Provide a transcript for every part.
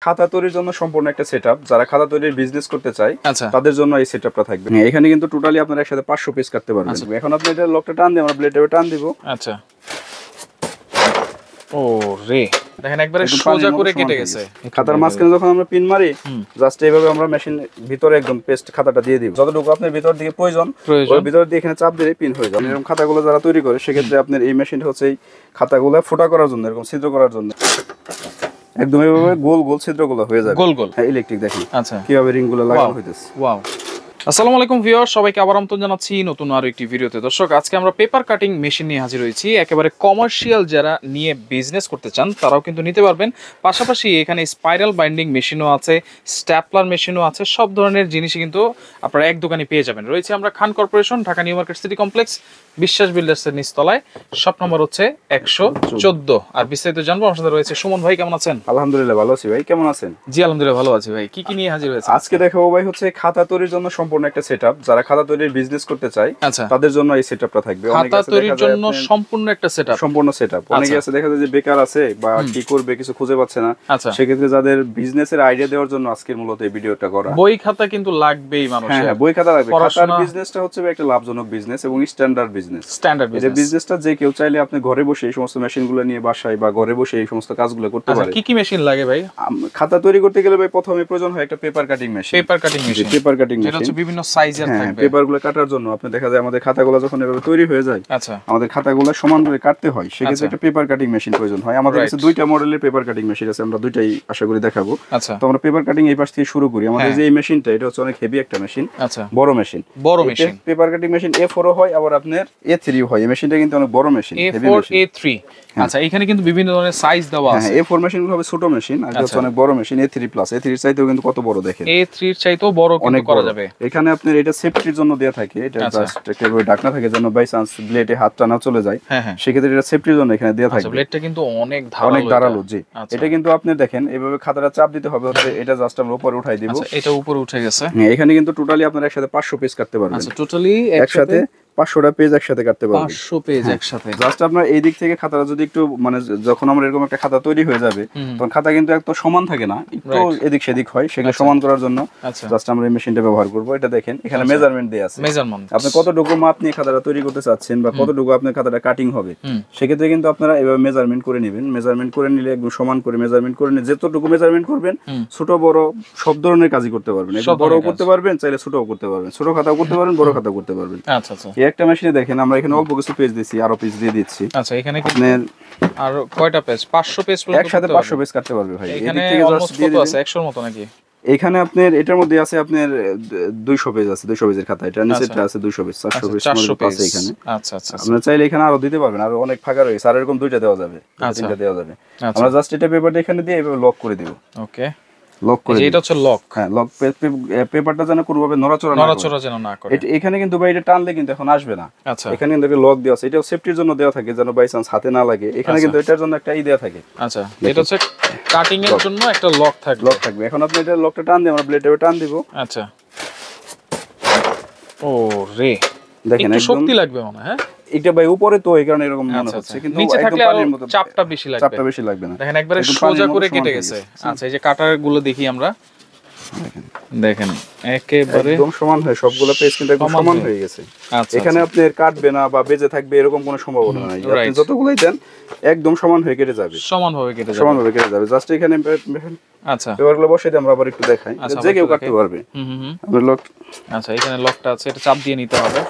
খাতা তৈরির জন্য সম্পূর্ণ একটা সেটআপ, যারা খাতা তৈরির বিজনেস করতে চায় তাদের জন্য এই সেটআপটা থাকবে। এখানে কিন্তু টোটালি আপনারা একসাথে 500 পিস কাটতে পারবেন। এখন আপনি এটা লকটা টান দিয়ে আমরা ব্লেডে টান দিব। আচ্ছা, ও রে, দেখেন একবারে সোজা করে কেটে গেছে। খাতার মাঝখানে যখন আমরা পিন মারি, জাস্ট এইভাবে আমরা মেশিন ভিতরে একদম পেস্ট খাতাটা দিয়ে দিব। যতটুকু আপনার ভিতর দিকে প্রয়োজন ওই ভিতর দিয়ে এখানে চাপ দিলে পিন হয়ে যাবে। এরকম খাতাগুলো যারা তৈরি করে সেক্ষেত্রে আপনার এই মেশিনটা হচ্ছে এই খাতাগুলো ফোটা করার জন্য, এরকম ছিদ্র করার জন্য একদম এইভাবে গোল গোল ছিদ্রগুলো হয়ে যাবে। গোল গোল, হ্যাঁ, ইলেকট্রিক দেখেন আচ্ছা কিভাবে রিংগুলো লাগানো হইতেছে। ওয়াও। আসসালামু আলাইকুম ভিউয়ার, সবাইকে আবার আমন্ত্রণ জানাচ্ছি নতুন আরো একটি ভিডিওতে। দর্শক, আজকে আমরা পেপার কাটিং মেশিন নিয়ে হাজির হয়েছি। একেবারে কমার্শিয়াল যারা নিয়ে বিজনেস করতে চান তারাও কিন্তু নিতে পারবেন। পাশাপাশি এখানে স্পাইরাল বাইন্ডিং মেশিনও আছে, স্ট্যাপলার মেশিনও আছে। সব ধরনের জিনিসই কিন্তু আপনারা এক দোকানে পেয়ে যাবেন। রয়েছে আমরা Khan corporation, Dhaka new market city complex, Biswas বিল্ডার্সের নিচতলায়। শপ নম্বর হচ্ছে 114। আর বিস্তারিত জানবো, আমার সাথে রয়েছে সুমন ভাই। কেমন আছেন? আলহামদুলিল্লাহ ভালো আছি ভাই, কেমন আছেন? জি আলহামদুলিল্লাহ ভালো আছি ভাই। কি কি নিয়ে হাজির হয়েছে আজকে? দেখাবো ভাই হচ্ছে খাতা তৈরির জন্য সম্পূর্ণ একটা সেটআপ, যারা খাতা তৈরির বিজনেস করতে চায় তাদের জন্য এই সেটআপটা থাকবে। খাতা তৈরির জন্য সম্পূর্ণ একটা সেটআপ, সম্পূর্ণ সেটআপ। অনেকে আছে দেখা যায় যে বেকার আছে বা কি করবে কিছু খুঁজে পাচ্ছে না, সেক্ষেত্রে যাদের বিজনেসের আইডিয়া দেওয়ার জন্য আজকের মূলত এই ভিডিওটা করা। বই খাতা কিন্তু লাগবেই মানুষের। হ্যাঁ, বই খাতা লাগবে। খাতার বিজনেসটা হচ্ছে একটা লাভজনক বিজনেস এবং স্ট্যান্ডার্ড বিজনেস। এই বিজনেসটা যে কেউ চাইলে আপনি ঘরে বসে এই সমস্ত মেশিনগুলো নিয়ে বাসায় বা ঘরে বসে এই সমস্ত কাজগুলো করতে পারে। কি কি মেশিন লাগে ভাই? খাতা তৈরি করতে গেলে ভাই প্রথমে প্রয়োজন হয় একটা paper cutting machine. Paper cutting machine, paper cutting machine, যেটা হচ্ছে বিভিন্ন সাইজের থাকবে। পেপারগুলো কাটার জন্য আপনি দেখা যায় আমাদের খাতাগুলো যখন এভাবে তৈরি হয়ে যায়, আমাদের খাতাগুলো সমান করে কাটতে হয়, সেক্ষেত্রে একটা পেপার কাটিং মেশিন প্রয়োজন হয়। আমাদের কাছে দুইটা মডেলের পেপার কাটিং মেশিন আছে, আমরা দুইটাই আশা করি দেখাবো। তো আমরা পেপার কাটিং এই পাশ থেকে শুরু করি। আমাদের যে এই মেশিনটা, এটা হচ্ছে অনেক হেভি একটা মেশিন, বড় machine. Paper cutting machine A4 হয়, আবার আপনার A3 হয়। এই মেশিনটা কিন্তু অনেক বড় মেশিন, হেভি মেশিন। A3, আচ্ছা, এখানে কিন্তু বিভিন্ন ধরনের সাইজ দেওয়া আছে। A4 মেশিনগুলো হবে ছোট মেশিন, আর এটা হচ্ছে অনেক বড় মেশিন A3 প্লাস। A3 এর চাইতেও কিন্তু কত বড় দেখেন, A3 এর চাইতেও বড় কিন্তু করা যাবে। এখানে আপনার এটা সেফটির জন্য দেয়া থাকে, এটা জাস্ট একটা ঢাকনা থাকে যেন বাই চান্স ব্লেডে হাতটা না চলে যায়, সেক্ষেত্রে এটা সেফটির জন্য এখানে দেয়া থাকে। ব্লেডটা কিন্তু অনেক ধারালো। জি, এটা কিন্তু আপনি দেখেন এইভাবে খাতাটা চাপ দিতে হবে, হচ্ছে এটা জাস্ট আমরা উপরে উঠাই দিব। এটা উপরে উঠে গেছে। এখানে কিন্তু টোটালি আপনারা একসাথে 500 পিস কাটতে পারবেন। আচ্ছা, টোটালি একসাথে 500টা পেজ একসাথে কাটতে পারবেন। 500 পেজ একসাথে। জাস্ট আপনার এই দিক থেকে খাতাটা যদি একটু মানে যখন আমরা এরকম একটা খাতা তৈরি হয়ে যাবে, তখন খাতা কিন্তু একদম সমান থাকে না, একটু এদিক সেদিক হয়। সেগুলো সমান করার জন্য জাস্ট আমরা এই মেশিনটা ব্যবহার করব। এটা দেখেন এখানে মেজারমেন্ট দেয়া আছে। আপনি কতটুকু মাপ নিয়ে খাতাটা তৈরি করতে চাচ্ছেন বা কতটুকু আপনার খাতাটা কাটিং হবে, সেক্ষেত্রে কিন্তু আপনারা এভাবে মেজারমেন্ট করে নেবেন। মেজারমেন্ট করে নিলে একদম সমান করে মেজারমেন্ট করে নিলে যতটুকু মেজারমেন্ট করবেন, ছোট বড় সব ধরনের কাজই করতে পারবেন। বড়ও করতে পারবেন, চাইলে ছোটও করতে পারবেন। ছোট খাতাও করতে পারবেন, বড় খাতাও করতে পারবেন। আচ্ছা আচ্ছা, এই একটা মেশিনে দেখেন আমরা এখানে অল্প কিছু পেজ দিচ্ছি, আরো পেজ দিয়ে দিচ্ছি। আচ্ছা, এখানে কি আর কয়টা পেজ? 500 পেজ পর্যন্ত একসাথে 500 পেজ কাটতে পারবে ভাই। এখানে অলমোস্ট কত আছে? 100 এর মত নাকি? এখানে আপনার এটার মধ্যে আছে আপনার 200 পেজ আছে, 200 পেজের খাতা। এটা নিচেটা আছে 200 পেজ, 400 পেজ আছে এখানে। আচ্ছা আচ্ছা, আপনি চাইলে এখানে আরো দিতে পারবেন, আর অনেক ফাঁকা রয়েছে, আর এরকম দুইটা দেওয়া যাবে, তিনটা দেওয়া যাবে। আমরা জাস্ট এটা পেপারটা এখানে দিয়ে এভাবে লক করে দিব। ওকে, লক করে এটা হচ্ছে লক। হ্যাঁ, লক। পেপারটা যেন কোনোভাবে নড়াচড়া যেন না করে। এখানে কিন্তু ভাই এটা টানলে কিন্তু এখন আসবে না। আচ্ছা, এখানে কিন্তু একটা লক দেওয়া আছে, এটা সেফটির জন্য দেওয়া থাকে যেন বাই চান্স হাতে না লাগে। এখানে কিন্তু এটার জন্য একটা দেওয়া থাকে। আচ্ছা, এটা হচ্ছে কাটিং এর জন্য একটা লক থাকবে। এখন আপনি এটা লকটা টান দিয়ে আমরা ব্লেডে টান দিব। আচ্ছা, ও রে, দেখেন একটু শক্তি লাগবে মনে হয়। হ্যাঁ, এটা ভাই উপরে তো এই কারণে এরকম মনে হচ্ছে, কিন্তু নিচে থাকলে পানির মতো চাপটা বেশি লাগবে না। দেখেন একবারে সোজা করে কেটে গেছে। আচ্ছা, এই যে কাটার গুলো দেখি আমরা, দেখেন একেবারে একদম সমান হয়ে সবগুলো পেজ কিন্তু একদম সমান হয়ে গেছে। এখানে আপনি কাটবে না বা বেজে থাকবে এরকম কোনো সম্ভাবনা নাই। আপনি যতগুলাই দেন একদম সমান হয়ে কেটে যাবে, সমানভাবে কেটে যাবে। জাস্ট এখানে আচ্ছা, পেপারগুলো বসিয়ে দিয়ে আমরা আবার একটু দেখাই, যে কেউ কাটতে পারবে। আমরা লক, আচ্ছা, এখানে লকটা আছে, এটা চাপ দিয়ে নিতে হবে।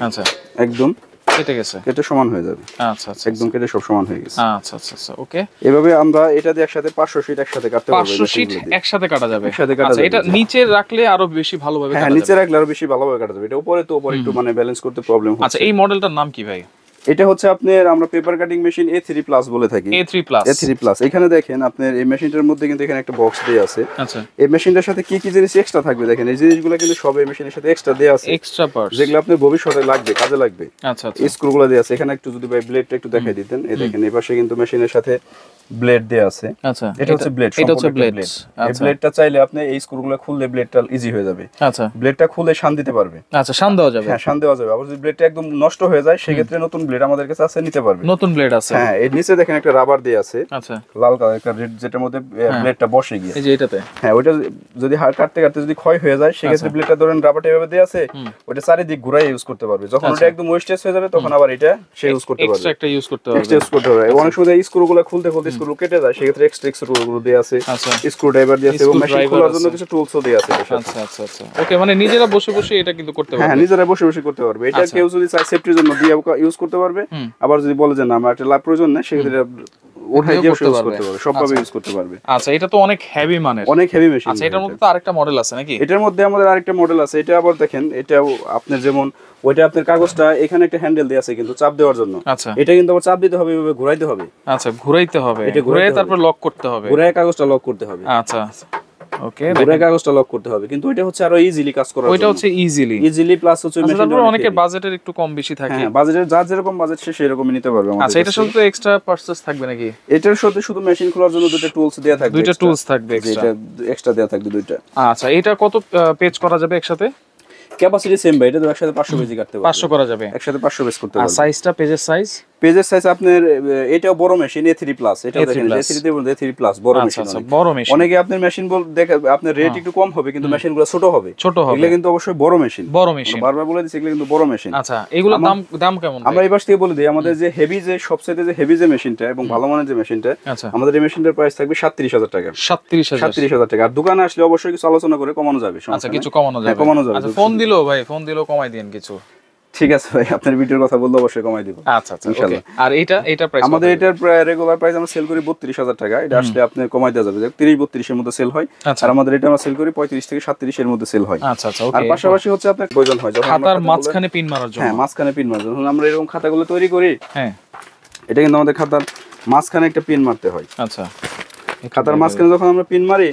আচ্ছা, একদম কেটে গেছে, কেটে সমান হয়ে যাবে। আচ্ছা আচ্ছা, একদম কেটে সব সমান হয়ে গেছে। আচ্ছা আচ্ছা আচ্ছা, ওকে। এভাবে আমরা এটা দিয়ে একসাথে 500 শীট একসাথে কাটতে পারবো। 500 শীট একসাথে কাটা যাবে। আচ্ছা, এটা নিচে রাখলে আরো বেশি ভালোভাবে কাটা যাবে। হ্যাঁ, নিচে রাখলে আরো বেশি ভালোভাবে কাটা যাবে। এটা উপরে তো উপরে একটু মানে ব্যালেন্স করতে প্রবলেম হচ্ছে। আচ্ছা, এই মডেলটার নাম কি ভাই? এটা হচ্ছে আপনার আমরা paper cutting machine A3 plus বলে থাকি। A3 plus. এখানে দেখেন আপনার এই মেশিনটার মধ্যে কিন্তু এখানে একটা বক্স দেয়া আছে। আচ্ছা, এই মেশিনটার সাথে কি কি জিনিস এক্সট্রা থাকবে দেখেন, এই জিনিসগুলো কিন্তু সব এই মেশিনের সাথে এক্সট্রা দেয়া আছে, এক্সট্রা পার্টস যেগুলো আপনার ভবিষ্যতে লাগবে, কাজে লাগবে। আচ্ছা আচ্ছা, স্ক্রুগুলো দেয়া আছে। এখানে একটু যদি ভাই ব্লেডটা একটু দেখাই দিতেন, এই দেখেন এই পাশে কিন্তু মেশিনের সাথে ব্লেড দেয়া আছে। আচ্ছা, এটা হচ্ছে ব্লেড, এটা হচ্ছে ব্লেড। এই ব্লেডটা চাইলে আপনি এই স্ক্রুগুলো খুললে ব্লেডটা ইজি হয়ে যাবে। আচ্ছা, ব্লেডটা খুলে শান দিতে পারবে। আচ্ছা, শান দেওয়া যাবে। হ্যাঁ, শান দেওয়া যাবে। আবার যদি ব্লেডটা একদম নষ্ট হয়ে যায় সেক্ষেত্রে নতুন ব্লেড আমাদের কাছে আছে, নিতে পারবে। নতুন ব্লেড আছে। হ্যাঁ, এর নিচে দেখেন একটা রাবার দেয়া আছে। আচ্ছা, লাল কালার একটা রেড, যেটার মধ্যে ব্লেডটা বসে গিয়ে, এই যে এটাতে। হ্যাঁ, ওইটা যদি হাড় কাটতে কাটতে যদি ক্ষয় হয়ে যায় সেক্ষেত্রে ব্লেডটা ধরেন রাবারটা এভাবে দেয়া আছে, ওইটা চারিদিক ঘুরাই ইউজ করতে পারবে। যখন ওটা একদম ওয়েস্টেজ হয়ে যাবে তখন আবার এটা সে ইউজ করতে পারবে, এক্সট্রা একটা ইউজ করতে পারবে। এক্সট্রা ইউজ করতে পারবে। অনেক সময় স্ক্রুগুলো খুলতে খুলতে স্ক্রু কেটে যায়, সেক্ষেত্রে এক্সট্রা স্ক্রুগুলো দেয়া আছে। আচ্ছা, স্ক্রু ড্রাইভার দেয়া আছে এবং মেশিন খোলার জন্য কিছু টুলসও দেয়া আছে। আচ্ছা, আচ্ছা, আচ্ছা, ওকে, মানে নিজেরা বসে বসে এটা কিন্তু করতে পারবে। হ্যাঁ, নিজেরা বসে বসে করতে পারবে। এটা কেউ যদি চায় সেফটির জন্য দিয়ে ইউজ করতে পারবে, আবার যদি বলে যে না আমার একটা লাভ প্রয়োজন নেই সেক্ষেত্রে ওঠাই দিয়ে ইউজ করতে পারবে, সবভাবে ইউজ করতে পারবে। আচ্ছা, এটা তো অনেক হেভি মানের, অনেক হেভি মেশিন। আচ্ছা, এটার মধ্যে তো আরেকটা মডেল আছে নাকি? এটার মধ্যে আমাদের আরেকটা মডেল আছে। এটা আবার দেখেন, এটাও আপনার যেমন ওইটা আপনার কাগজটা এখানে একটা হ্যান্ডেল দেয়া আছে কিন্তু চাপ দেওয়ার জন্য। আচ্ছা, এটা কিন্তু আবার চাপ দিতে হবে, এভাবে ঘোরাইতে হবে। আচ্ছা, ঘুরাইতে হবে, এটা ঘুরাই তারপর লক করতে হবে, ঘুরায় কাগজটা লক করতে হবে। আচ্ছা, ওকে, ঘুরায় কাগজটা লক করতে হবে। কিন্তু ওইটা হচ্ছে আরো ইজিলি কাজ করার জন্য। ওইটা হচ্ছে ইজিলি প্লাস হচ্ছে আচ্ছা, মেশিনটা তারপর অনেকের বাজেটের একটু কম বেশি থাকে। হ্যাঁ, বাজেটের যার যেরকম বাজেট সে সেরকমই নিতে পারবে আমাদের আচ্ছা, এটা কাছে। শুধু এক্সট্রা পারচেজ থাকবে নাকি? এটার সাথে শুধু মেশিন খোলার জন্য দুটো টুলস দেয়া থাকবে, দুইটা টুলস থাকবে এক্সট্রা। এটা এক্সট্রা দেয়া থাকবে দুইটা। আচ্ছা, এটা কত পেজ করা যাবে একসাথে? ক্যাপাসিটি সেম ভাই, এটা তো একসাথে 500 পেজ কাটতে পারবে। 500 করা যাবে একসাথে 500 পেজ করতে আর পারবে। সাইজটা, পেজের সাইজ? পেজের সাইজ আপনার এটাও বড় মেশিন, A3 প্লাস। এটা দেখেন A3 তে বলতে A3 প্লাস বড় মেশিন। আচ্ছা, বড় মেশিন। অনেকে আপনার মেশিন বল দেখে আপনার রেট একটু কম হবে কিন্তু মেশিনগুলো ছোট হবে। এগুলো কিন্তু অবশ্যই বড় মেশিন, বড় মেশিন। বারবার বলে দিছি এগুলো কিন্তু বড় মেশিন। আচ্ছা, এগুলোর দাম কেমন? আমরা এই পাশ থেকে বলে দিই, আমাদের যে হেভি, যে সবচেয়ে যে হেভি যে মেশিনটা এবং ভালো মানের যে মেশিনটা, আমাদের এই মেশিনটার প্রাইস থাকবে 37,000 টাকা। 37,000 টাকা। আর দোকানে আসলে অবশ্যই কিছু আলোচনা করে কমানো যাবে। আচ্ছা, কিছু কমানো যাবে। আচ্ছা, ফোন দিলো ভাই, ফোন দিলো কমাই দেন কিছু। ঠিক আছে ভাই, আপনার ভিডিওর কথা বললে অবশ্যই কমাই দিব। আচ্ছা, আচ্ছা, ওকে। আর এটা প্রাইস? আমাদের এটার রেগুলার প্রাইস আমরা সেল করি 32,000 টাকা। এটা আসলে আপনি কমাই দেওয়া যাবে, 30-32 এর মধ্যে সেল হয়। আর আমাদের এটা আমরা সেল করি 35 থেকে 37 এর মধ্যে সেল হয়। আচ্ছা, আচ্ছা, ওকে। আর পাশাপাশি হচ্ছে আপনার প্রয়োজন হয় যখন খাতার মাঝখানে পিন মারার জন্য। হ্যাঁ, মাঝখানে পিন মারার জন্য আমরা এরকম খাতাগুলো তৈরি করি। হ্যাঁ, এটা কিন্তু আমাদের খাতার মাঝখানে একটা পিন মারতে হয়। আচ্ছা, খাতার মাঝখানে যখন আমরা পিন মারি,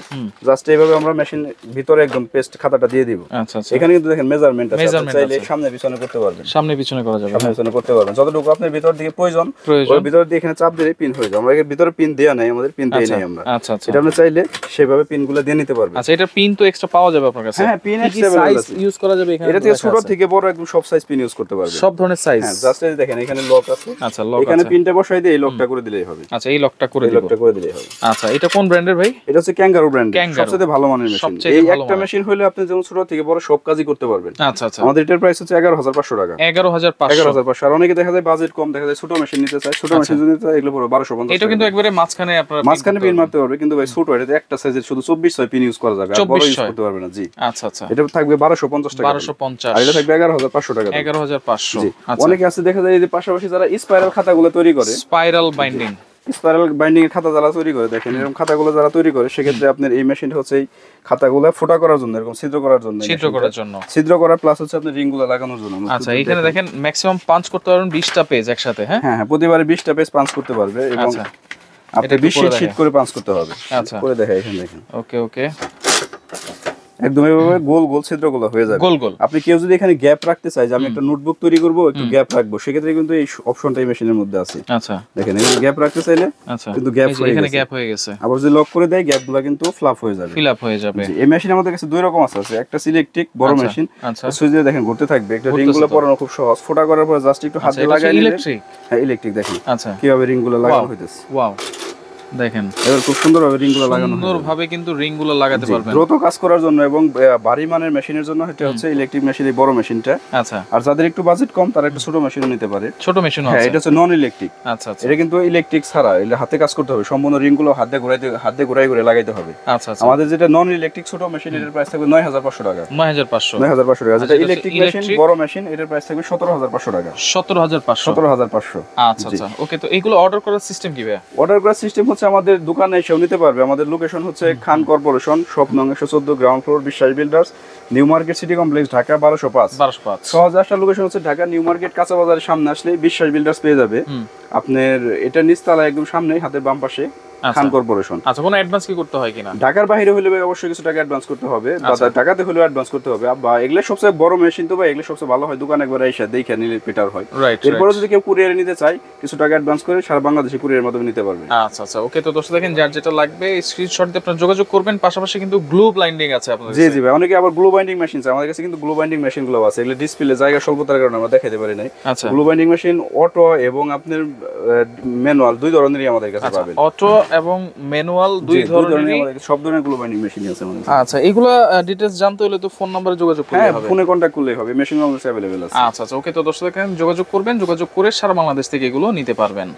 জাস্ট এইভাবে আমরা মেশিন ভিতরে একদম পেস্ট খাতাটা দিয়ে দিব। আচ্ছা, আচ্ছা, এখানে কিন্তু দেখেন মেজারমেন্ট আছে, আপনি চাইলে সামনে পিছনে করতে পারবেন। সামনে পিছনে করা যাবে, সামনে পিছনে করতে পারবেন যতটুকু আপনার ভিতর দিকে প্রয়োজন। ওই ভিতর দিয়ে এখানে চাপ দিলে পিন হয়ে যায়। আমরা এর ভিতরে পিন দেয়া নাই, আমাদের পিন দেয়া নাই আমরা। আচ্ছা, আচ্ছা, এটা আপনি চাইলে সেভাবে পিনগুলো দিয়ে নিতে পারবেন। আচ্ছা, এটা পিন তো এক্সট্রা পাওয়া যাবে আপনার কাছে? হ্যাঁ, পিন এক্সট্রা সাইজ ইউজ করা যাবে এখানে? এটা থেকে ছোট থেকে বড় একদম সব সাইজ পিন ইউজ করতে পারবেন, সব ধরনের সাইজ। হ্যাঁ, জাস্ট এই দেখেন এখানে লক আছে। আচ্ছা, লক আছে। এখানে পিনটা বসাই দিয়ে এই লকটা করে দিলেই হবে। আচ্ছা, এই লকটা করে দিব। লকটা করে দিলেই হবে। আচ্ছা, এটা কোন ব্র্যান্ডের ভাই? এটা হচ্ছে ক্যাঙ্গারু ব্র্যান্ড, সবচেয়ে ভালো মানের মেশিন। এই একটা মেশিন হলে আপনি যেমন ছোট থেকে বড় সব কাজই করতে পারবেন। আচ্ছা, আচ্ছা, আমাদের এটার প্রাইস হচ্ছে 11,500 টাকা। 11,500। আর অনেকে দেখা যায় বাজেট কম, দেখা যায় ছোট মেশিন নিতে চায়, ছোট মেশিন যদি নিতে চায় এগুলো পুরো 1250 এটা কিন্তু একবারে মাঝখানে আপনারা মাঝখানে পিন মারতে পারবে, কিন্তু ভাই ছোট এটাতে একটা সাইজের শুধু 24 পিন ইউজ করা যাবে, আর বড় ইউজ করতে পারবে না। জি, আচ্ছা, আচ্ছা, এটা থাকবে 1250 টাকা। 1250। আর এটা থাকবে 11,500 টাকা। 11,500। আচ্ছা, অনেকে আছে দেখা যায় এই যে পাশাপাশি যারা স্পাইরাল খাতাগুলো তৈরি করে, স্পাইরাল বাইন্ডিং, স্পাইরাল বাইন্ডিং এর খাতা যারা তৈরি করে, দেখেন এরকম খাতাগুলো যারা তৈরি করে, সেক্ষেত্রে আপনার এই মেশিনটা হচ্ছে এই খাতাগুলো ফোটা করার জন্য, এরকম ছিদ্র করার জন্য, ছিদ্র করার প্লাস হচ্ছে আপনার রিংগুলো লাগানোর জন্য। আচ্ছা, এখানে দেখেন ম্যাক্সিমাম পাঞ্চ করতে পারবেন 20টা পেজ একসাথে। হ্যাঁ, হ্যাঁ, প্রতিবারে 20টা পেজ পাঞ্চ করতে পারবে এবং আপনি 20 শীট করে পাঞ্চ করতে হবে। আচ্ছা, করে দেখাই এখানে দেখেন। ওকে, ওকে, একদম এইভাবে গোল গোল ছিদ্রগুলো হয়ে যাবে, গোল গোল। আপনি কেউ যদি এখানে গ্যাপ রাখতে চায় যে আমি একটা নোটবুক তৈরি করব, একটু গ্যাপ রাখবো, সেক্ষেত্রে কিন্তু এই অপশনটা এই মেশিনের মধ্যে আছে। আচ্ছা, দেখেন এখানে গ্যাপ রাখতে চাইলে কিন্তু গ্যাপ এখানে গ্যাপ হয়ে গেছে। আবার যদি লক করে দেয় গ্যাপগুলো কিন্তু ফ্লাপ হয়ে যাবে, ফিল আপ হয়ে যাবে। এই মেশিন আমাদের কাছে দুই রকম আছে, একটা ইলেকট্রিক বড় মেশিন, সুইচ দিয়ে দেখেন ঘুরতে থাকবে, একটা রিংগুলো পরানো খুব সহজ, ফোটা করার পর জাস্ট একটু হাতে লাগাই দিলে। হ্যাঁ, ইলেকট্রিক। দেখেন আচ্ছা, কিভাবে রিংগুলো লাগানো হইতেছে। ওয়াও, দেখেন এবার খুব সুন্দরভাবে রিংগুলো লাগানো, সুন্দরভাবে কিন্তু রিংগুলো লাগাতে পারবেন দ্রুত কাজ করার জন্য এবং ভারী মানের মেশিনের জন্য। এটা হচ্ছে ইলেকট্রিক মেশিন, এই বড় মেশিনটা। আচ্ছা, আর যাদের একটু বাজেট কম তারা একটু ছোট মেশিনও নিতে পারে। ছোট মেশিন আছে। হ্যাঁ, এটা হচ্ছে নন ইলেকট্রিক। আচ্ছা, আচ্ছা, এটা কিন্তু ইলেকট্রিক ছাড়া, এটা হাতে কাজ করতে হবে, সম্পূর্ণ রিংগুলো হাতে ঘুরাই ঘুরে লাগাইতে হবে। আচ্ছা, আচ্ছা, আমাদের যেটা নন ইলেকট্রিক ছোট মেশিন, এটার প্রাইস থাকবে 9,500 টাকা। 9,500 টাকা। যেটা ইলেকট্রিক মেশিন বড় মেশিন, এটার প্রাইস থাকবে 17,500 টাকা। 17,500। আচ্ছা, আচ্ছা, ওকে। তো এইগুলো অর্ডার করার সিস্টেম কি ভাই? অর্ডার করার সিস্টেম হচ্ছে আমাদের দোকানে এসেও নিতে পারবে। আমাদের লোকেশন হচ্ছে খান কর্পোরেশন, শপ নং 114, গ্রাউন্ড ফ্লোর, বিশ্বাস builders, new market city complex, Dhaka 1205। সহজ আসার লোকেশন হচ্ছে ঢাকা নিউ মার্কেট কাঁচা বাজারের সামনে আসলে বিশ্বাস বিল্ডার্স পেয়ে যাবে। আপনার এটা নিচতলায় একদম সামনে হাতের বাম পাশে খান কর্পোরেশন। আচ্ছা, কোনো অ্যাডভান্স কি করতে হয় কিনা? ঢাকার বাইরে হলে ভাই অবশ্যই কিছু টাকা অ্যাডভান্স করতে হবে, বা ঢাকাতে হলেও অ্যাডভান্স করতে হবে। বা এগুলো সবচেয়ে বড় মেশিন তো ভাই, এগুলো সবচেয়ে ভালো হয় দোকানে একবার এসে দেখে নিলে বেটার হয়। এরপরে যদি কেউ কুরিয়ারে নিতে চায় কিছু টাকা অ্যাডভান্স করে সারা বাংলাদেশে কুরিয়ারের মাধ্যমে নিতে পারবে। আচ্ছা আচ্ছা, ওকে। তো দর্শক দেখেন, যার যেটা লাগবে স্ক্রিনশট দিয়ে আপনারা যোগাযোগ করবেন। পাশাপাশি কিন্তু গ্লু বাইন্ডিং আছে আপনাদের। জি জি ভাই, অনেকে আবার গ্লু বাইন্ডিং মেশিন চায়, আমাদের কাছে কিন্তু গ্লু বাইন্ডিং মেশিন গুলো আছে। এগুলো ডিসপ্লে জায়গা স্বল্পতার কারণে আমরা দেখাতে পারি নাই। আচ্ছা, গ্লু বাইন্ডিং মেশিন অটো এবং আপনার ম্যানুয়াল দুই ধরনেরই আমাদের কাছে পাবেন। অটো এবং ম্যানুয়াল দুই ধরনেরই, সব ধরনের গ্লু বাইন্ডিং মেশিন আছে আমাদের। আচ্ছা, এগুলা ডিটেইলস জানতে হলে তো ফোন নম্বরে যোগাযোগ করতে হবে। হ্যাঁ, ফোনে কন্টাক্ট করলেই হবে, মেশিন আমাদের কাছে अवेलेबल আছে। আচ্ছা আচ্ছা, ওকে। তো দর্শক দেখেন, যোগাযোগ করবেন, যোগাযোগ করে সারা বাংলাদেশ থেকে এগুলো নিতে পারবেন।